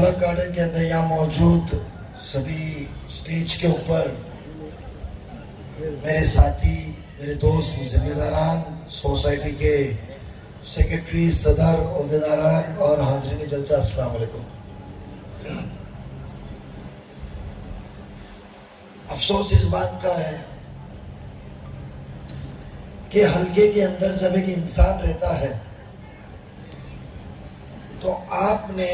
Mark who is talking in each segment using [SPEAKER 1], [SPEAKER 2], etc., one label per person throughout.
[SPEAKER 1] झलक गार्डन के अंदर यहाँ मौजूद सभी स्टेज के ऊपर मेरे साथी, मेरे दोस्त, जिम्मेदारान, सोसाइटी के सेक्रेटरी, सदर, ओहदेदारान और हाज़रीन जलसा, अस्सलाम वालेकुम। अफसोस इस बात का है कि हलके के अंदर जब एक इंसान रहता है तो आपने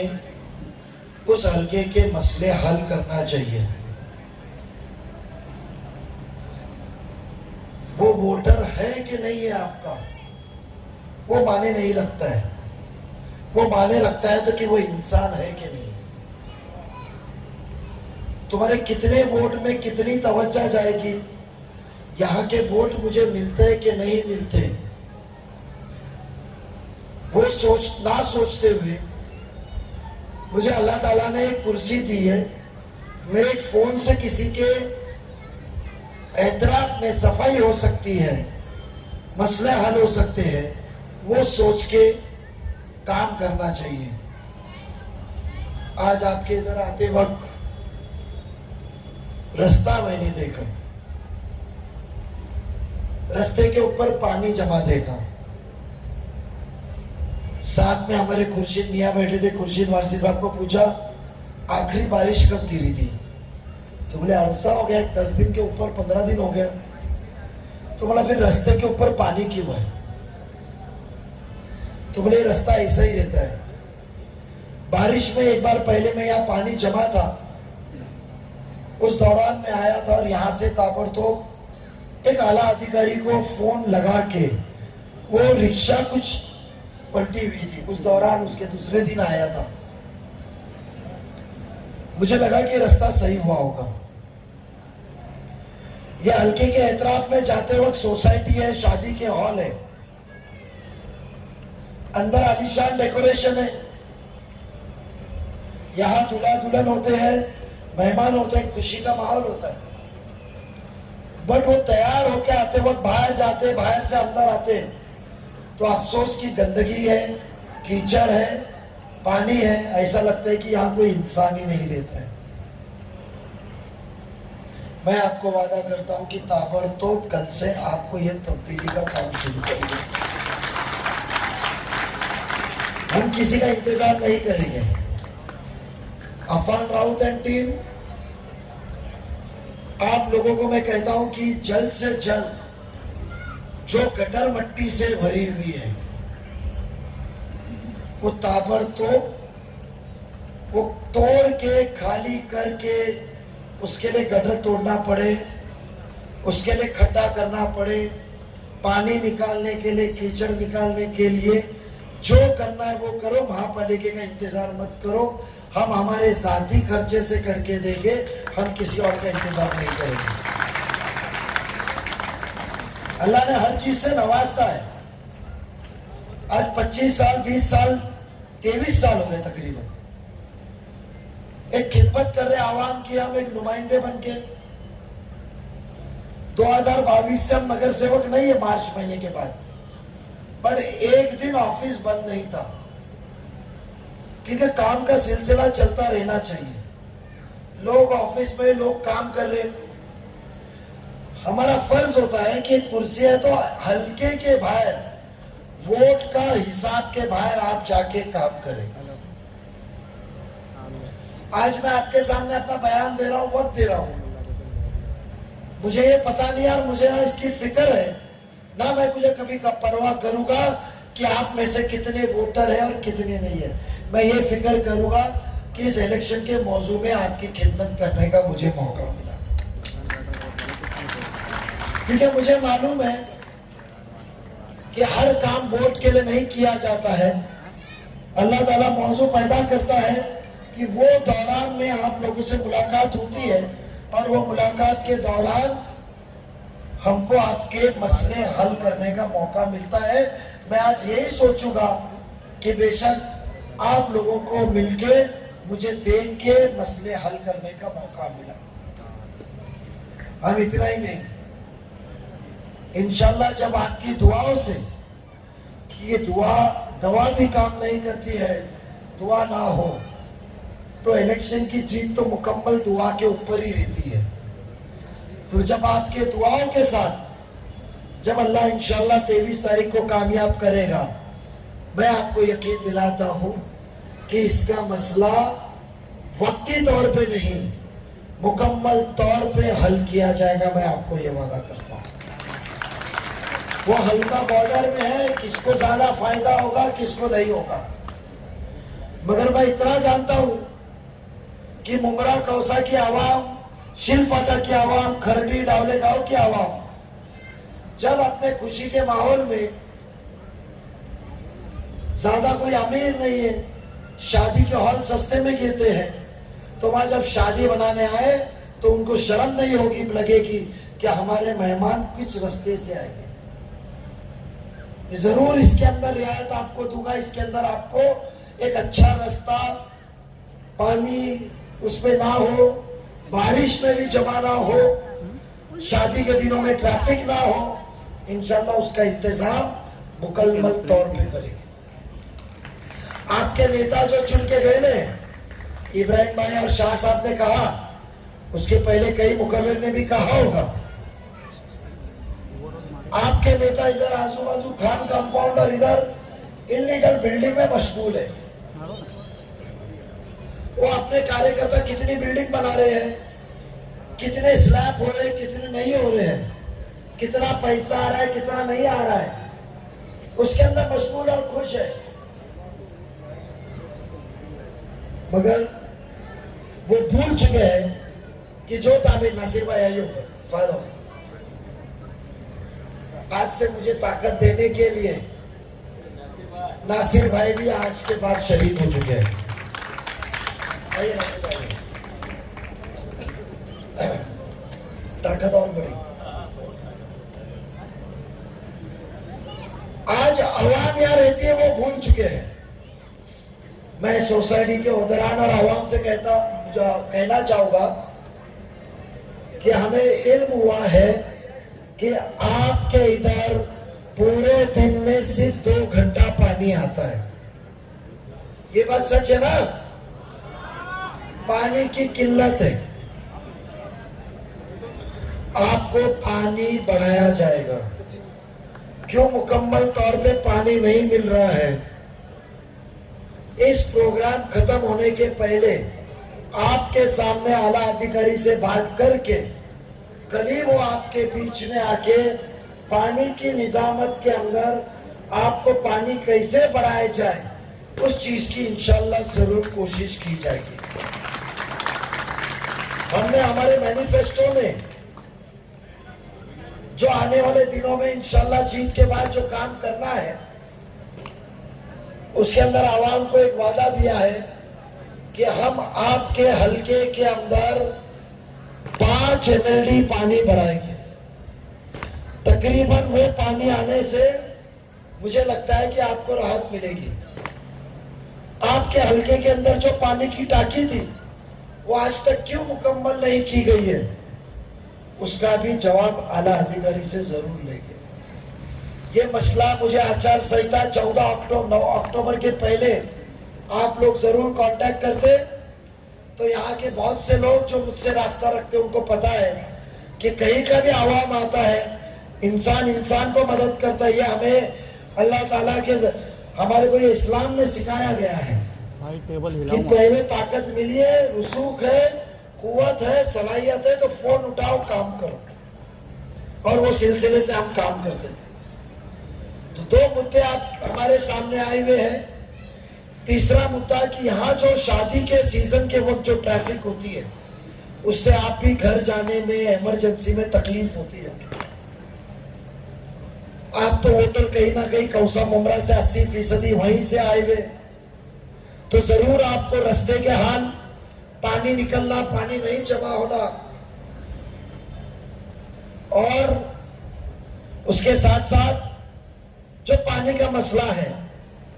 [SPEAKER 1] उस हलके के मसले हल करना चाहिए। वो वोटर है कि नहीं है आपका, वो माने नहीं रखता है। वो माने रखता है तो कि वो इंसान है कि नहीं। तुम्हारे कितने वोट में कितनी तवज्जो जाएगी, यहाँ के वोट मुझे मिलते हैं कि नहीं मिलते, वो ना सोचते हुए मुझे अल्लाह ताला ने एक कुर्सी दी है, मेरे फोन से किसी के एतराफ में सफाई हो सकती है, मसले हल हो सकते हैं, वो सोच के काम करना चाहिए। आज आपके इधर आते वक्त रास्ता मैंने देखा, रास्ते के ऊपर पानी जमा देखा। साथ में हमारे खुर्शीद मियाँ बैठे थे। खुर्शीद वारसी साहब को पूछा आखिरी बारिश कब गिरी थी, तो बोले अरसा हो गया, 10 दिन के ऊपर 15 दिन हो गया। तो बोला फिर रास्ते के ऊपर पानी क्यों है, तो बोले रास्ता ऐसा ही रहता है। बारिश में एक बार पहले में यहाँ पानी जमा था, उस दौरान में आया था और यहाँ से ताबड़तोड़ एक आला अधिकारी को फोन लगा के वो रिक्शा कुछ पलटी हुई थी। उस दौरान उसके दूसरे दिन आया था। मुझे लगा कि रास्ता सही हुआ होगा। यह हल्के के एतराफ में जाते वक्त सोसाइटी है, शादी के हॉल है, अंदर आलीशान डेकोरेशन है, यहाँ दूल्हा दुल्हन होते हैं, मेहमान होते हैं, खुशी का माहौल होता है। बट वो तैयार होके आते वक्त बाहर जाते, बाहर से अंदर आते तो अफसोस की गंदगी है, कीचड़ है, पानी है, ऐसा लगता है कि यहाँ कोई इंसान ही नहीं रहता है। मैं आपको वादा करता हूं कि ताबड़तोड़ कल से आपको ये तब्दीली का काम शुरू करेंगे। हम किसी का इंतजार नहीं करेंगे। अफान राउत एंड टीम, आप लोगों को मैं कहता हूं कि जल्द से जल्द जो गटर मट्टी से भरी हुई है वो ताबड़तोड़ वो तोड़ के खाली करके, उसके लिए गटर तोड़ना पड़े, उसके लिए खड्डा करना पड़े, पानी निकालने के लिए, कीचड़ निकालने के लिए जो करना है वो करो। महापालिका का इंतजार मत करो। हम हमारे जाती खर्चे से करके देंगे, हम किसी और का इंतजार नहीं करेंगे। अल्लाह ने हर चीज से नवाजता है। आज 25 साल, 20 साल, 23 साल हो गए तकरीबन एक खिदमत कर रहे आवाम की, हम एक नुमाइंदे बन के। 2022 से हम नगर सेवक नहीं है, मार्च महीने के बाद, पर एक दिन ऑफिस बंद नहीं था, क्योंकि काम का सिलसिला चलता रहना चाहिए। लोग ऑफिस में, लोग काम कर रहे। हमारा फर्ज होता है कि कुर्सी है तो हल्के के बाहर, वोट का हिसाब के बाहर आप जाके काम करें। आज मैं आपके सामने अपना बयान दे रहा हूं, वक्त दे रहा हूं। मुझे ये पता नहीं यार, मुझे ना इसकी फिक्र है ना, मैं मुझे कभी का परवाह करूंगा कि आप में से कितने वोटर है और कितने नहीं है। मैं ये फिक्र करूंगा कि इस इलेक्शन के मौजू में आपकी खिदमत करने का मुझे मौका मिला, क्योंकि मुझे मालूम है कि हर काम वोट के लिए नहीं किया जाता है। अल्लाह ताला मौजू पैदा करता है कि वो दौरान में आप लोगों से मुलाकात होती है और वो मुलाकात के दौरान हमको आपके मसले हल करने का मौका मिलता है। मैं आज यही सोचूंगा कि बेशक आप लोगों को मिलके, मुझे देख के मसले हल करने का मौका मिला। हम इतना ही नहीं, इंशाल्लाह जब आपकी दुआओं से, कि ये दवा भी काम नहीं करती है, दुआ ना हो, तो इलेक्शन की जीत तो मुकम्मल दुआ के ऊपर ही रहती है। तो जब आपके दुआओं के साथ जब अल्लाह इंशाल्लाह 23 तारीख को कामयाब करेगा, मैं आपको यकीन दिलाता हूं कि इसका मसला वक्ती तौर पे नहीं, मुकम्मल तौर पे हल किया जाएगा। मैं आपको ये वादा करता हूं। वो हल्का बॉर्डर में है, किसको ज्यादा फायदा होगा किसको नहीं होगा, मगर मैं इतना जानता हूं कि मुमरा कौसा की आवाम, शिलफाटा की आवाम, खरडी डावले गांव की आवाम जब अपने खुशी के माहौल में, ज्यादा कोई अमीर नहीं है, शादी के हॉल सस्ते में गिरते हैं, तो वहां जब शादी बनाने आए तो उनको शर्म नहीं होगी, लगेगी कि हमारे मेहमान किस रास्ते से आएंगे। जरूर इसके अंदर रियायत आपको दूंगा, इसके अंदर आपको एक अच्छा रास्ता, पानी उस पे ना हो, बारिश में भी जमा ना हो, शादी के दिनों में ट्रैफिक ना हो, इंशाल्लाह उसका इंतजाम मुकम्मल तौर पे करेंगे। आपके नेता जो चुन के गए ने, इब्राहिम भाई और शाह साहब ने कहा, उसके पहले कई मुकर्रर ने भी कहा होगा, आपके नेता इधर आजू बाजू खान कंपाउंड और इधर इलीगल बिल्डिंग में मशगूल है। वो अपने कार्यकर्ता कितनी बिल्डिंग बना रहे हैं, कितने स्लैब हो रहे हैं, कितने नहीं हो रहे हैं, कितना पैसा आ रहा है, कितना नहीं आ रहा है, उसके अंदर मशगूल और खुश है। मगर वो भूल चुके हैं कि जो तामीर नासिर भाई आइयो पर फायदा, आज से मुझे ताकत देने के लिए नासिर भाई भी आज के बाद शहीद हो चुके हैं। ताकत और बढ़ी। आज अवाम यहाँ रहती है, वो भूल चुके हैं। मैं सोसाइटी के उहदेदार और अवाम से कहना चाहूंगा कि हमें इल्म हुआ है कि आपके इधर पूरे दिन में सिर्फ 2 घंटा पानी आता है। ये बात सच है ना? पानी की किल्लत है, आपको पानी बढ़ाया जाएगा। क्यों मुकम्मल तौर पे पानी नहीं मिल रहा है? इस प्रोग्राम खत्म होने के पहले आपके सामने आला अधिकारी से बात करके कभी वो आपके बीच में आके पानी की निजामत के अंदर आपको पानी कैसे बढ़ाया जाए, उस चीज की इंशाल्लाह जरूर कोशिश की जाएगी। हमने हमारे मैनिफेस्टो में जो आने वाले दिनों में इंशाल्लाह जीत के बाद जो काम करना है, उसके अंदर आवाम को एक वादा दिया है कि हम आपके हलके के अंदर 5 MLD पानी बढ़ाएंगे। तकरीबन वो पानी आने से मुझे लगता है कि आपको राहत मिलेगी। आपके हलके के अंदर जो पानी की टाकी थी, वो आज तक क्यों मुकम्मल नहीं की गई है, उसका भी जवाब आला अधिकारी से जरूर लेंगे। ये मसला मुझे आचार संहिता 9 अक्टूबर के पहले आप लोग जरूर कांटेक्ट करते, तो यहाँ के बहुत से लोग जो मुझसे रास्ता रखते हैं उनको पता है कि कहीं का भी आवाम आता है, इंसान इंसान को मदद करता है। ये हमें अल्लाह ताला के, हमारे को ये इस्लाम में सिखाया गया है कि पहले ताकत मिली है, रुसूख है, कुव्वत है, सलाहियत है, तो फोन उठाओ, काम करो। और वो सिलसिले से हम काम करते थे। तो 2 मुद्दे आप हमारे सामने आए हुए हैं। तीसरा मुद्दा कि यहाँ जो शादी के सीजन के वक्त जो ट्रैफिक होती है, उससे आप भी घर जाने में इमरजेंसी में तकलीफ होती है। आप तो वोटर कहीं ना कहीं कौसा मुमरा से 80% वहीं से आए हुए, तो जरूर आपको रास्ते के हाल, पानी निकलना, पानी नहीं जमा होना, और उसके साथ साथ जो पानी का मसला है,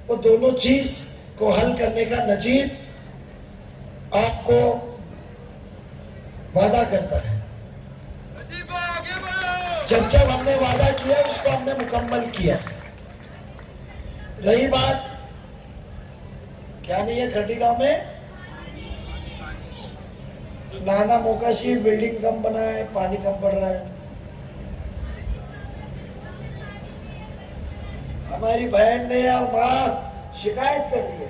[SPEAKER 1] वो दोनों चीज को हल करने का नजीब आपको वादा करता है। जब जब हमने वादा किया उसको हमने मुकम्मल किया। रही बात क्या नहीं है खरडी गांव में नाना मोकाशी बिल्डिंग कम बना है, पानी कम पड़ रहा है। हमारी बहन ने या माँ शिकायत कर दी है।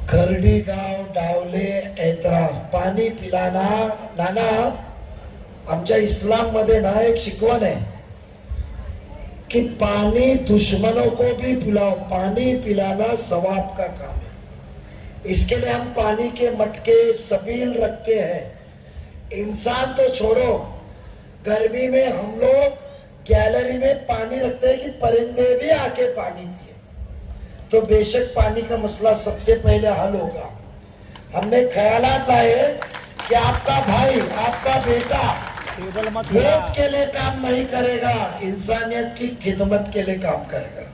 [SPEAKER 1] खरडी गाव डावले एतराफ पाणी पिलाना नाना आमच्या इस्लाम मध्ये ना एक शिकवण है कि पानी दुश्मनों को भी पिलाओ, पानी पिलाना सवाब का काम है। इसके लिए हम पानी के मटके सबील रखते हैं। इंसान तो छोड़ो, गर्मी में हम लोग गैलरी में पानी रखते हैं कि परिंदे भी आके पानी पिए। तो बेशक पानी का मसला सबसे पहले हल होगा। हमने ख्यालात लाए कि आपका भाई, आपका बेटा वोट के लिए काम नहीं करेगा, इंसानियत की खिदमत के लिए काम करेगा।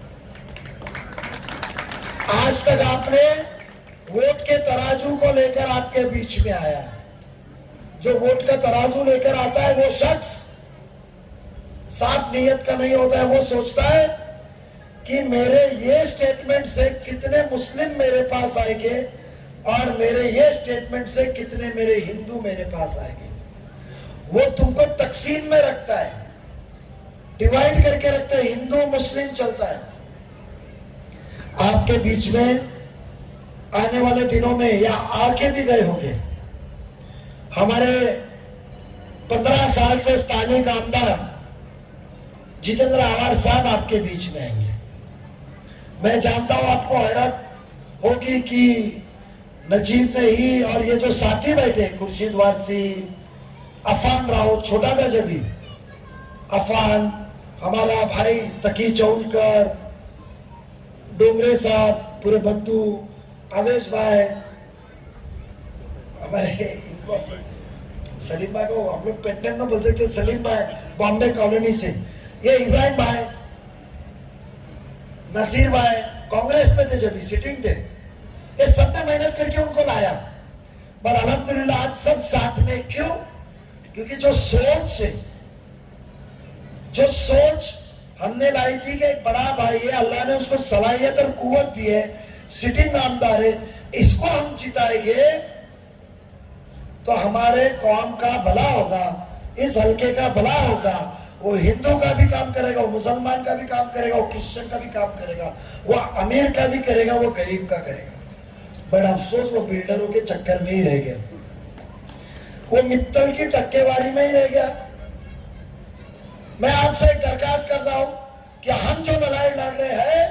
[SPEAKER 1] आज तक आपने वोट के तराजू को लेकर आपके बीच में आया। जो वोट का तराजू लेकर आता है वो शख्स साफ नीयत का नहीं होता है। वो सोचता है कि मेरे ये स्टेटमेंट से कितने मुस्लिम मेरे पास आएंगे और मेरे ये स्टेटमेंट से कितने मेरे हिंदू मेरे पास आएंगे। वो तुमको तकसीम में रखता है, डिवाइड करके रखता है, हिंदू मुस्लिम चलता है। आपके बीच में आने वाले दिनों में या आके भी गए होंगे, हमारे 15 साल से स्थानीय आमदार जितेंद्र आवार साहब आपके बीच में आएंगे। मैं जानता हूं आपको हैरत होगी कि नजीब ने ही और ये जो साथी बैठे खुर्शीद वारसी, अफान राव, छोटा था जब भी अफान, हमारा भाई तकी चौलकर, डोंगरे साहब, पूरे बंधु, आवेश भाई, हमारे सलीम भाई को हम लोग पेटनेम में बोल सकते, सलीम भाई बॉम्बे कॉलोनी से, ये इब्राहिम भाई, नसीर भाई कांग्रेस में थे जब भी सिटिंग थे। ये सबने मेहनत करके उनको लाया, पर अल्हम्दुलिल्लाह आज सब साथ में। क्यों? क्योंकि जो सोच हमने लाई थी कि एक बड़ा भाई है, अल्लाह ने उसको सलाहियत और कुव्वत दी है, सिटिंग आमदार है, इसको हम जिताएंगे तो हमारे कौम का भला होगा, इस हल्के का भला होगा। वो हिंदू का भी काम करेगा, वो मुसलमान का भी काम करेगा, वो क्रिश्चियन का भी काम करेगा, वो अमीर का भी करेगा, वो गरीब का करेगा। बड़ा अफसोस वो बिल्डरों के चक्कर में ही रह गया, वो मित्तल की टक्केवारी में ही रह गया। मैं आपसे एक दरखास्त करता हूं कि हम जो लड़ाई लड़ रहे हैं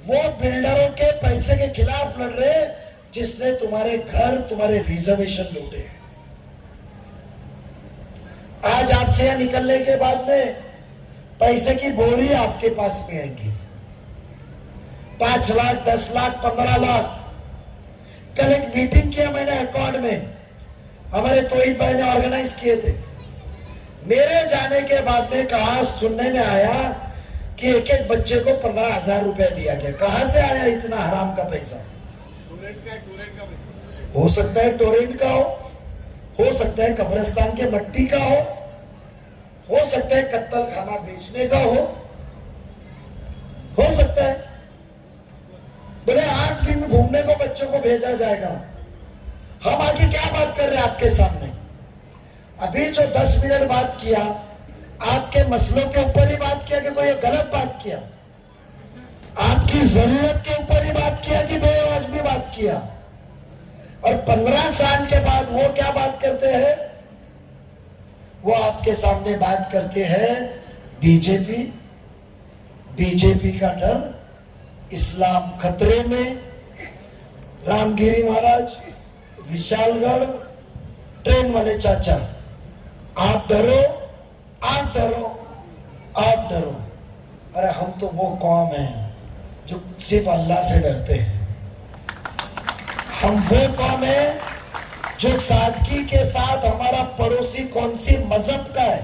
[SPEAKER 1] वो बिल्डरों के पैसे के खिलाफ लड़ रहे हैं, जिसने तुम्हारे घर, तुम्हारे रिजर्वेशन लूटे हैं। आज आपसे यहां निकलने के बाद में पैसे की बोरी आपके पास में आएंगी, 5 लाख, 10 लाख, 15 लाख। कल एक मीटिंग किया मैंने अकाउंट में, हमारे तोहिद भाई ने ऑर्गेनाइज किए थे। मेरे जाने के बाद में कहा, सुनने में आया कि एक एक बच्चे को 15,000 रुपए दिया गया। कहां से आया इतना हराम का पैसा? हो सकता है टोरेंट का हो सकता है कब्रिस्तान के मट्टी का हो सकता है कत्तल खाना बेचने का हो सकता है। बोले 8 दिन घूमने को बच्चों को भेजा जाएगा। हम आगे क्या बात कर रहे हैं आपके सामने? अभी जो 10 मिनट बात किया, आपके मसलों के ऊपर ही बात किया कि कोई गलत बात किया? आपकी जरूरत के ऊपर ही बात किया कि बेवाजिबी बात किया? और 15 साल के बाद वो क्या बात करते हैं? वो आपके सामने बात करते हैं बीजेपी का डर, इस्लाम खतरे में, रामगिरी महाराज, विशालगढ़, ट्रेन वाले चाचा, आप डरो, आप डरो, आप डरो। अरे हम तो वो कौम है जो सिर्फ अल्लाह से डरते हैं। हम वो कौम है जो सादगी के साथ हमारा पड़ोसी कौन सी मजहब का है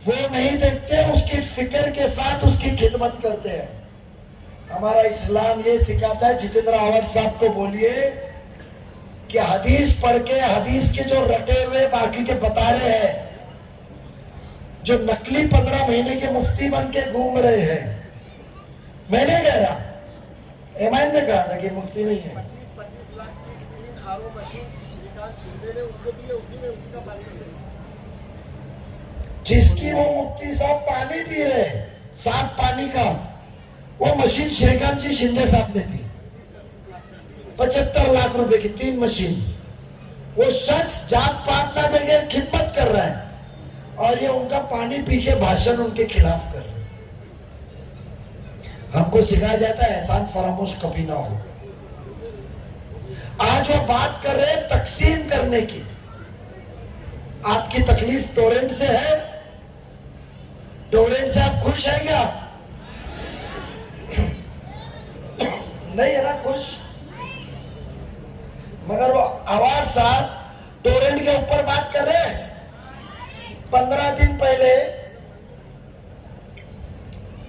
[SPEAKER 1] वो नहीं देखते, उसकी फिक्र के साथ उसकी खिदमत करते हैं। हमारा इस्लाम ये सिखाता है, जितेंद्र आवार साहब को बोलिए कि हदीस पढ़ के, हदीस के जो रटे हुए बाकी के बता रहे हैं, जो नकली 15 महीने के मुफ्ती बन के घूम रहे हैं। मैंने कह रहा, एमआईएम ने कहा था कि मुफ्ती नहीं है, जिसकी वो मुफ्ती साहब पानी पी रहे, साफ पानी का, वो मशीन श्रीकांत जी शिंदे साहब ने थी, 75 लाख रुपए की 3 मशीन। वो शख्स जात पात ना देखे खिदमत कर रहा है, और ये उनका पानी पी के भाषण उनके खिलाफ कर रहे। हमको सिखाया जाता है एहसान फरामोश कभी ना हो। आज वो बात कर रहे हैं तकसीम करने की। आपकी तकलीफ टोरेंट से है? टोरेंट से आप खुश है क्या? नहीं है ना खुश? मगर वो आवाज साहब टोरेंट के ऊपर बात कर रहे हैं। 15 दिन पहले,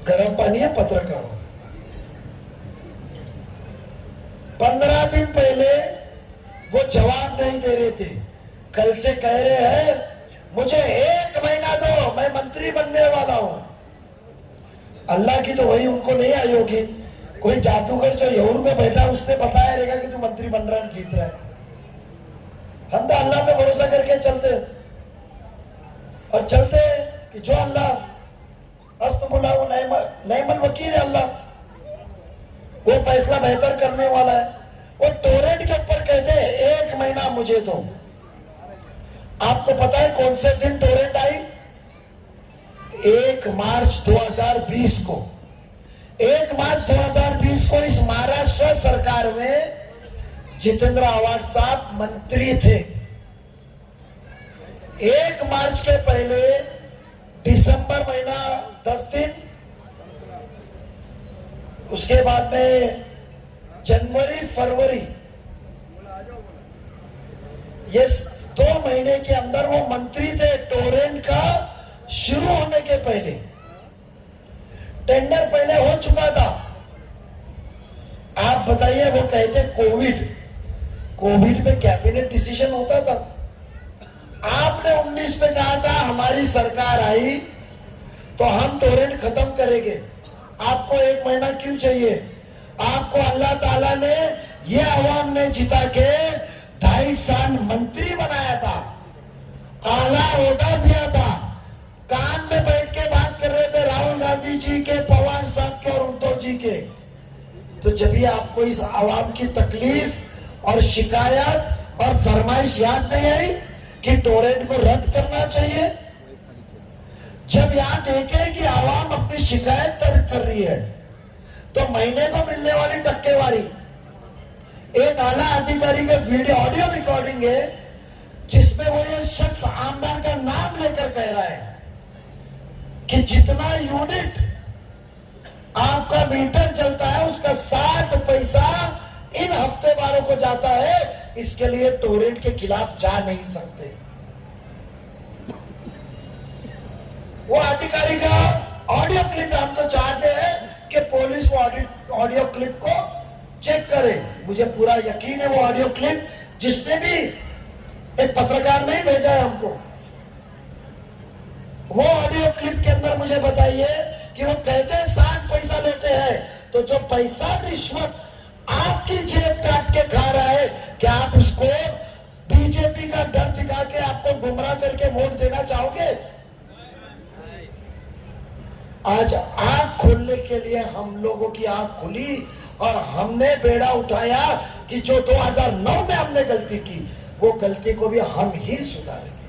[SPEAKER 1] गर्म पानी है पत्रकारों, 15 दिन पहले वो जवाब नहीं दे रहे थे। कल से कह रहे हैं मुझे 1 महीना दो, मैं मंत्री बनने वाला हूं। अल्लाह की तो वही उनको नहीं आई होगी। कोई जादूगर जो यहूर में बैठा उसने बताया रहेगा कि तू मंत्री बन रहा है, जीत रहा है। हम तो अल्लाह पे भरोसा करके चलते और चलते कि जो अल्लाह अस्तुमुल्लाह वो नईमल वकील है, अल्लाह वो फैसला बेहतर करने वाला है। वो टोरेंट के ऊपर कहते हैं 1 महीना मुझे दो। आपको पता है कौन से दिन टोरेंट आई? 1 मार्च 2020 को। 1 मार्च 2020 को इस महाराष्ट्र सरकार में जितेंद्र आव्हाड साहब मंत्री थे। 1 मार्च के पहले दिसंबर महीना 10 दिन, उसके बाद में जनवरी फरवरी, ये 2 महीने के अंदर वो मंत्री थे। टोरेंट का शुरू होने के पहले टेंडर पहले हो चुका था। आप बताइए, वो कहते कोविड में कैबिनेट डिसीजन होता था। आपने 19 में कहा था हमारी सरकार आई तो हम टोरेंट खत्म करेंगे। आपको 1 महीना क्यों चाहिए? आपको अल्लाह ताला ने, ये अवाम ने जिता के 2.5 साल मंत्री बनाया था, आला ओहदा दिया था। कान में बैठ के बात कर रहे थे राहुल गांधी जी के, पवार साहब के और उद्धव जी के। तो जब भी आपको इस अवाम की तकलीफ और शिकायत और फरमाइश याद नहीं आई कि टोरेंट को रद्द करना चाहिए? जब यहां देखे कि आवाम अपनी शिकायत दर्ज कर रही है तो महीने को मिलने वाली टक्केवारी, एक आला अधिकारी के वीडियो ऑडियो रिकॉर्डिंग है जिसमें वो ये शख्स आमदार का नाम लेकर कह रहा है कि जितना यूनिट आपका मीटर चलता है उसका 60 पैसा इन हफ्तेवारों को जाता है, इसके लिए टोरेंट के खिलाफ जा नहीं सकते। वो अधिकारी का ऑडियो क्लिप हम तो चाहते हैं कि पुलिस वो ऑडियो क्लिप को चेक करे। मुझे पूरा यकीन है वो ऑडियो क्लिप जिसने भी, एक पत्रकार नहीं भेजा है हमको, वो ऑडियो क्लिप के अंदर मुझे बताइए कि वो कहते हैं 60 पैसा लेते हैं, तो जो पैसा रिश्वत आपकी जेब काट के खा रहा है, क्या आप उसको बीजेपी का डर दिखा के आपको गुमराह करके वोट देना चाहोगे? आज आंख खोलने के लिए हम लोगों की आंख खुली और हमने बेड़ा उठाया कि जो 2009 में हमने गलती की वो गलती को भी हम ही सुधारेंगे।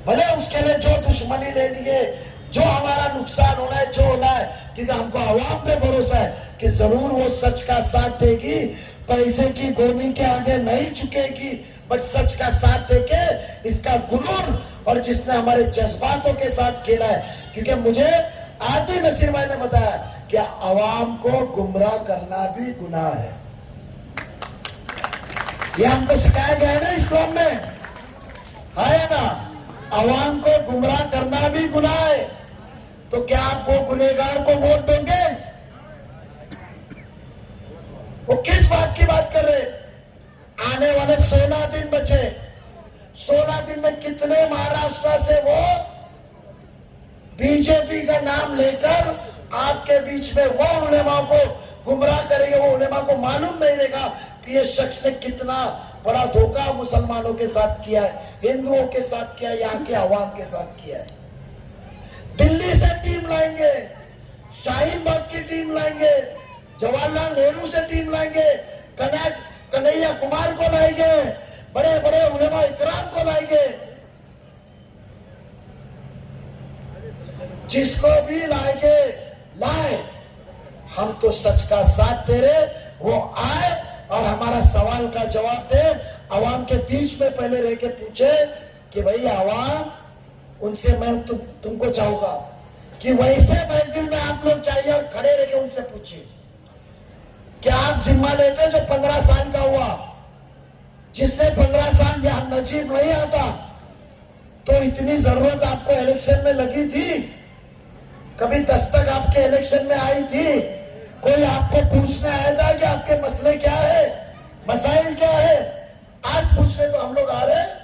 [SPEAKER 1] भले उसके लिए जो दुश्मनी लेनी है, जो हमारा नुकसान होना है, जो होना है, क्योंकि हमको आवाम पे भरोसा है कि जरूर वो सच का साथ देगी, पैसे की गोनी के आगे नहीं झुकेगी, बट सच का साथ देके इसका गुरूर और जिसने हमारे जज्बातों के साथ खेला है। क्योंकि मुझे आज ही नसीर भाई ने बताया कि आवाम को गुमराह करना भी गुनाह है। ये हमको सिखाया गया है ना इस्लाम में, है ना? आवाम को गुमराह करना भी गुनाह है। तो क्या आप वो गुनहगार को वोट देंगे? वो किस बात की बात कर रहे? आने वाले 16 दिन बचे। 16 दिन में कितने महाराष्ट्र से वो बीजेपी का नाम लेकर आपके बीच में वो उलेमा को गुमराह करेंगे। वो उलेमा को मालूम नहीं रहेगा कि ये शख्स ने कितना बड़ा धोखा मुसलमानों के साथ किया है, हिंदुओं के साथ किया है, यहाँ के अवाम के साथ किया है। दिल्ली से टीम लाएंगे, शाहीन बाग की टीम लाएंगे, जवाहरलाल नेहरू से टीम लाएंगे, कन्हैया कुमार को लाएंगे, बड़े बड़े उलेमा इकराम को लाएंगे। जिसको भी लाएंगे लाए, हम तो सच का साथ दे रहे, वो आए और हमारा सवाल का जवाब दे। आवाम के बीच में पहले रह के पूछे कि भाई आवाम, उनसे मैं तुमको चाहूंगा कि वैसे महफिल में आप लोग चाहिए और खड़े रह के उनसे पूछिए कि आप जिम्मा लेते जो 15 साल का हुआ, जिसने 15 साल यहाँ नजीब नहीं आता, तो इतनी जरूरत आपको इलेक्शन में लगी थी? कभी दस्तक आपके इलेक्शन में आई थी? कोई आपको पूछने आया था कि आपके मसले क्या है, मसाइल क्या है? आज पूछने तो हम लोग आ रहे हैं।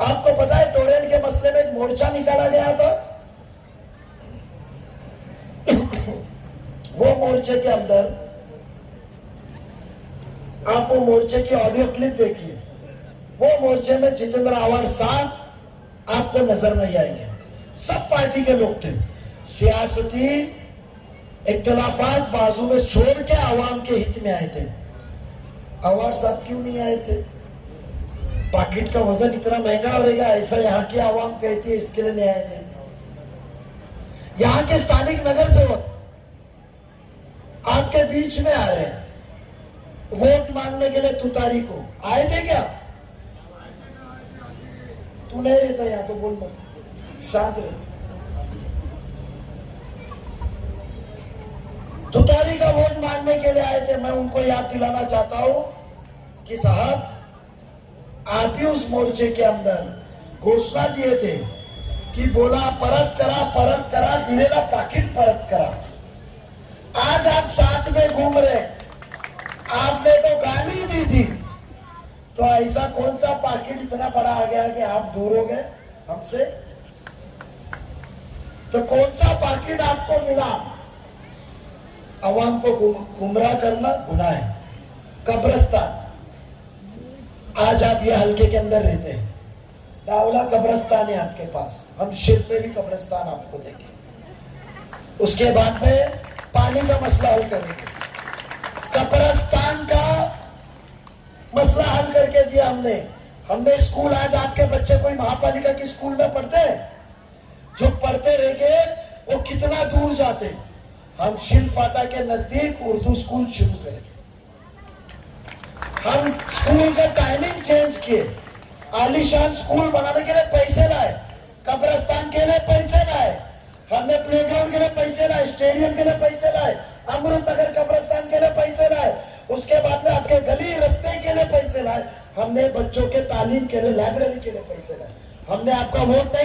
[SPEAKER 1] आपको पता है टोरेंट के मसले में एक मोर्चा निकाला गया था। वो मोर्चे के अंदर आप वो मोर्चे की ऑडियो क्लिप देखिए। वो मोर्चे में जितेंद्र आव्हाड साहब आपको नजर नहीं आएंगे। सब पार्टी के लोग थे। सियासती इख्तिलाफात बाजू में छोड़ के आवाम के हित में आए थे। आव्हाड साहब क्यों नहीं आए थे? पाकिट का वजन इतना महंगा रहेगा ऐसा यहाँ की आवाम कहती है, इसके लिए नहीं आए थे। यहाँ के स्थानिक नगर सेवक आपके बीच में आ रहे हैं वोट मांगने के लिए। तुतारी को आए थे क्या? तू नहीं रहता यहाँ तो बोल मत, शांत रहे। तुतारी का वोट मांगने के लिए आए थे। मैं उनको याद दिलाना चाहता हूं कि साहब, आप ही उस मोर्चे के अंदर घोषणा दिए थे कि बोला परत करा दिलेला पाकिट परत करा। आज आप साथ में घूम रहे, आपने तो गाली दी थी, तो ऐसा कौन सा पाकिट इतना बड़ा आ गया कि आप दूर हो गए हमसे? तो कौन सा पाकिट आपको मिला? अवाम को गुमराह करना गुनाह है। कब्रिस्तान, आज आप ये हल्के के अंदर रहते हैं, डावला कब्रिस्तान है आपके पास, हम शिव में भी कब्रिस्तान आपको देंगे। उसके बाद में पानी का मसला हल करेंगे। कब्रिस्तान का मसला हल करके दिया हमने स्कूल। आज आपके बच्चे कोई महापालिका की स्कूल में पढ़ते हैं? जो पढ़ते रह गए वो कितना दूर जाते। हम शिलपाटा के नजदीक उर्दू स्कूल शुरू करेंगे। हम स्कूल का टाइमिंग चेंज किए, आलीशान स्कूल बनाने के लिए पैसे लाए, कब्रिस्तान के लिए पैसे लाए, हमने प्लेग्राउंड के लिए पैसे लाए, स्टेडियम के लिए पैसे लाए, अमृतनगर कब्रिस्तान के लिए पैसे लाए, उसके बाद में आपके गली रास्ते के लिए पैसे लाए, हमने बच्चों के तालीम के लिए, लाइब्रेरी के लिए पैसे लाए। हमने आपका वोट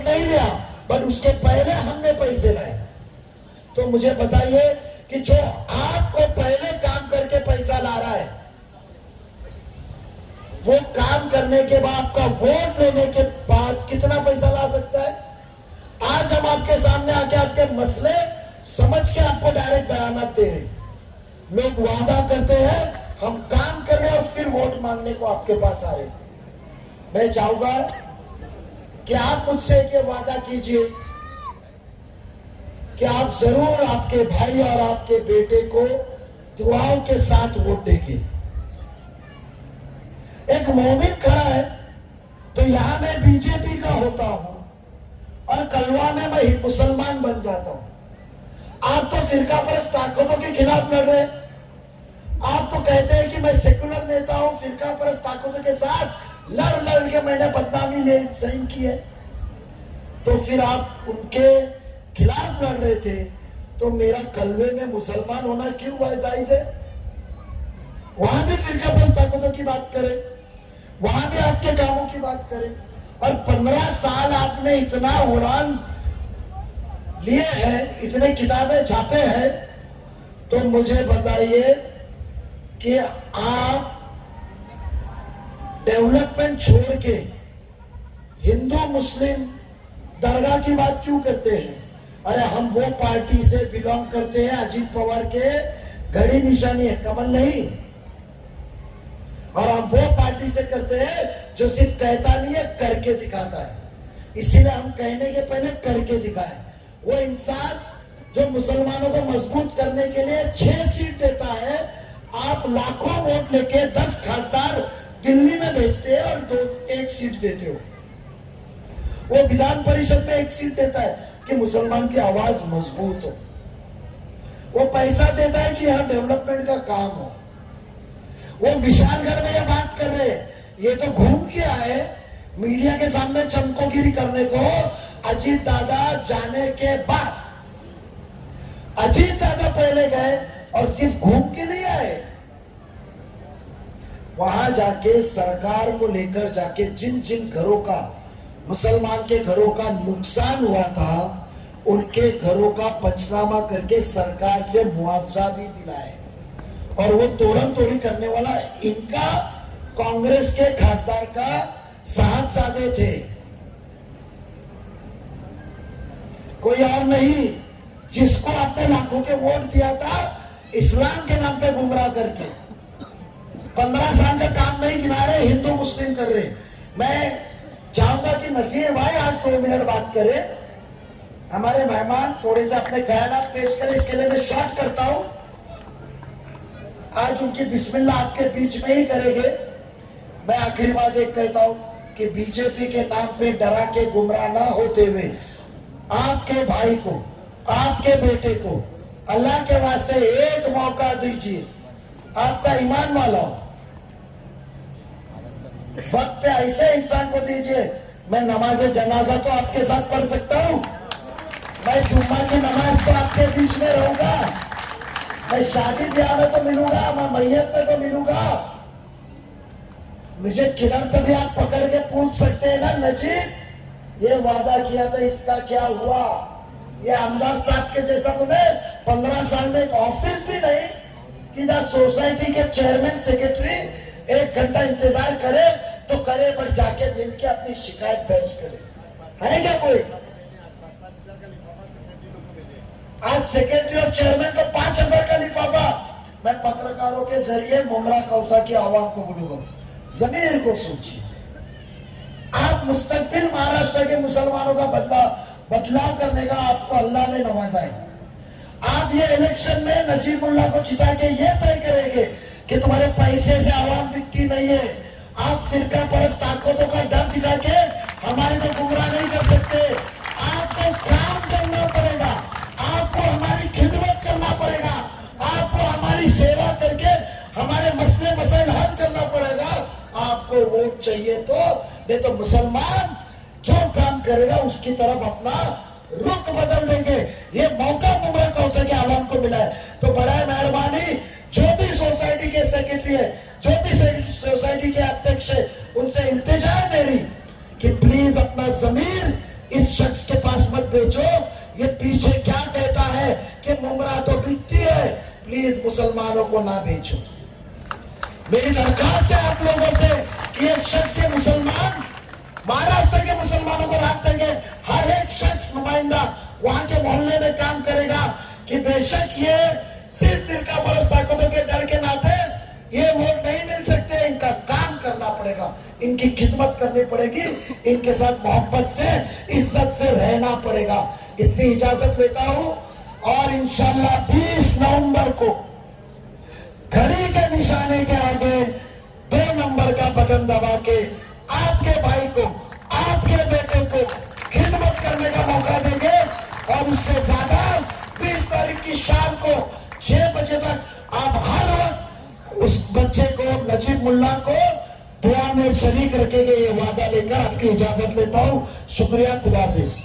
[SPEAKER 1] नहीं लिया, बट उसके पहले हमने पैसे लाए। तो मुझे बताइए कि जो आपको पहले काम करके पैसा ला रहा है, वो काम करने के बाद आपका वोट लेने के बाद कितना पैसा ला सकता है? आज हम आपके सामने आके आपके मसले समझ के आपको डायरेक्ट बयानात दे रहे। लोग वादा करते हैं, हम काम कर रहे हैं और फिर वोट मांगने को आपके पास आ रहे। मैं चाहूंगा कि आप मुझसे ये वादा कीजिए कि आप जरूर आपके भाई और आपके बेटे को दुआओं के साथ वोट देंगे। एक मोमिन खड़ा है तो यहां मैं बीजेपी का होता हूं और कलवा में मैं मुसलमान बन जाता हूं। आप तो फिरका परस्त ताकतों के खिलाफ लड़ रहे। आप तो कहते हैं कि मैं सेकुलर नेता हूं, फिरका परस्त ताकतों के साथ लड़ के मैंने बदनामी ले सही की है। तो फिर आप उनके खिलाफ लड़ रहे थे, तो मेरा कलवे में मुसलमान होना क्यों जायज है? वहां भी फिरका परस्त ताकतों की बात करें, वहां भी आपके कामों की बात करें। और 15 साल आपने इतना उड़ान लिए हैं, इतने किताबें छापे हैं, तो मुझे बताइए कि आप डेवलपमेंट छोड़ के हिंदू मुस्लिम दरगाह की बात क्यों करते हैं? अरे हम वो पार्टी से बिलोंग करते हैं, अजीत पवार के घड़ी निशानी है, कमल नहीं। और हम वो पार्टी से करते हैं जो सिर्फ कहता नहीं है, करके दिखाता है। इसीलिए हम कहने के पहले करके दिखाए। वो इंसान जो मुसलमानों को मजबूत करने के लिए 6 सीट देता है, आप लाखों वोट लेके 10 खासदार दिल्ली में भेजते हैं और 1 सीट देते हो। वो विधान परिषद में 1 सीट देता है कि मुसलमान की आवाज मजबूत हो। वो पैसा देता है कि यहाँ डेवलपमेंट का काम हो। वो विशालगढ़ में ये बात कर रहे हैं, ये तो घूम के आए मीडिया के सामने चमकोगिरी करने को। अजीत दादा जाने के बाद, अजीत दादा पहले गए और सिर्फ घूम के नहीं आए, वहां जाके सरकार को लेकर जाके जिन जिन घरों का, मुसलमान के घरों का नुकसान हुआ था, उनके घरों का पंचनामा करके सरकार से मुआवजा भी दिलाए। और वो तोड़न तोड़ी करने वाला इनका कांग्रेस के खासदार का साहबजादे थे, कोई और नहीं, जिसको आपने लाखों के वोट दिया था इस्लाम के नाम पे गुमराह करके। 15 साल का काम नहीं गिना रहे, हिंदू मुस्लिम कर रहे। मैं चाहूंगा कि नसीर भाई आज 2 मिनट बात करें, हमारे मेहमान थोड़े से अपने ख्यालात पेश करें। इसके लिए मैं शॉर्ट करता हूं, आज उनकी बिस्मिल्लाह आपके बीच में ही करेंगे। मैं आखिरी बात एक कहता हूं कि बीजेपी के नाम पे डरा के गुमराह ना होते हुए आपके भाई को, आपके बेटे को अल्लाह के वास्ते एक मौका दीजिए। आपका ईमान वाला हो, वक्त पे ऐसे इंसान को दीजिए। मैं नमाज जनाजा तो आपके साथ पढ़ सकता हूं, मैं जुम्मा की नमाज तो आपके बीच में रहूंगा, मैं शादी ब्याह में तो मिलूंगा, मैं मैयत में तो मिलूंगा। मुझे किधर तभी आप पकड़ के पूछ सकते हैं ना, नजीब ये वादा किया था, इसका क्या हुआ? ये आमदार साहब के जैसा तुम्हें 15 साल में एक ऑफिस भी नहीं कि ना सोसाइटी के चेयरमैन सेक्रेटरी 1 घंटा इंतजार करे तो करे, पर जाके मिल के अपनी शिकायत दर्ज करे। है क्या कोई? आज सेक्रेटरी और चेयरमैन को 5000 का लिफाफा। मैं पत्रकारों के जरिए मुमरा कौसा की आवाम को बोलूंगा, जमीर को सोचिए। आप मुस्तकबिल महाराष्ट्र के मुसलमानों का बदलाव करने का आपको अल्लाह ने नवाजा है। आप ये इलेक्शन में नजीबुल्लाह को जिता के ये तय करेंगे कि तुम्हारे पैसे से आवाम बिकती नहीं है। आप फिरका परस्त ताकतों का डर दिखा के हमारे को गुमराह नहीं कर सकते। आपको काम करना पड़ेगा, आपको हमारी खिदमत करना पड़ेगा, आपको हमारी सेवा करके हमारे मसले मसाइल हल करना पड़ेगा। आपको वोट चाहिए तो, नहीं तो मुसलमान जो काम करेगा उसकी तरफ अपना रुख बदल देंगे। ये मौका मुमरा कौशल के आवाम को मिला है। तो बराए मेहरबानी जो भी सोसाइटी के सेक्रेटरी है, जो भी सोसाइटी के अध्यक्ष है, उनसे इल्तिजा है मेरी कि प्लीज अपना जमीर इस शख्स के पास मत बेचो। ये पीछे क्या कहता है कि मुमरा तो बिकती है, प्लीज मुसलमानों को ना बेचो। मेरी दरखास्त है आप लोगों से कि ये शख्स मुसलमान महाराष्ट्र के मुसलमानों को रात देंगे। हर एक शख्स नुमाइंदा वहां के मोहल्ले में काम करेगा कि बेशक ये सिर्फ फिरका परस्त ताकतों के डर के नाते ये वोट नहीं मिल सकते, इनका काम करना पड़ेगा, इनकी खिदमत करनी पड़ेगी, इनके साथ मोहब्बत से इज्जत से रहना पड़ेगा। इतनी इजाजत लेता हूं और इंशाल्लाह 20 नवंबर को घड़ी के निशाने के आगे 2 नंबर का बटन दबा के आपके भाई को, आपके बेटे को खिदमत करने का मौका देंगे। और उससे ज्यादा 20 तारीख की शाम को 6 बजे तक आप हर वक्त उस बच्चे को, नजीब मुल्ला को दुआ में शरीक रखेंगे। ये वादा लेकर आपकी इजाजत लेता हूं। शुक्रिया, खुदा हाफिज।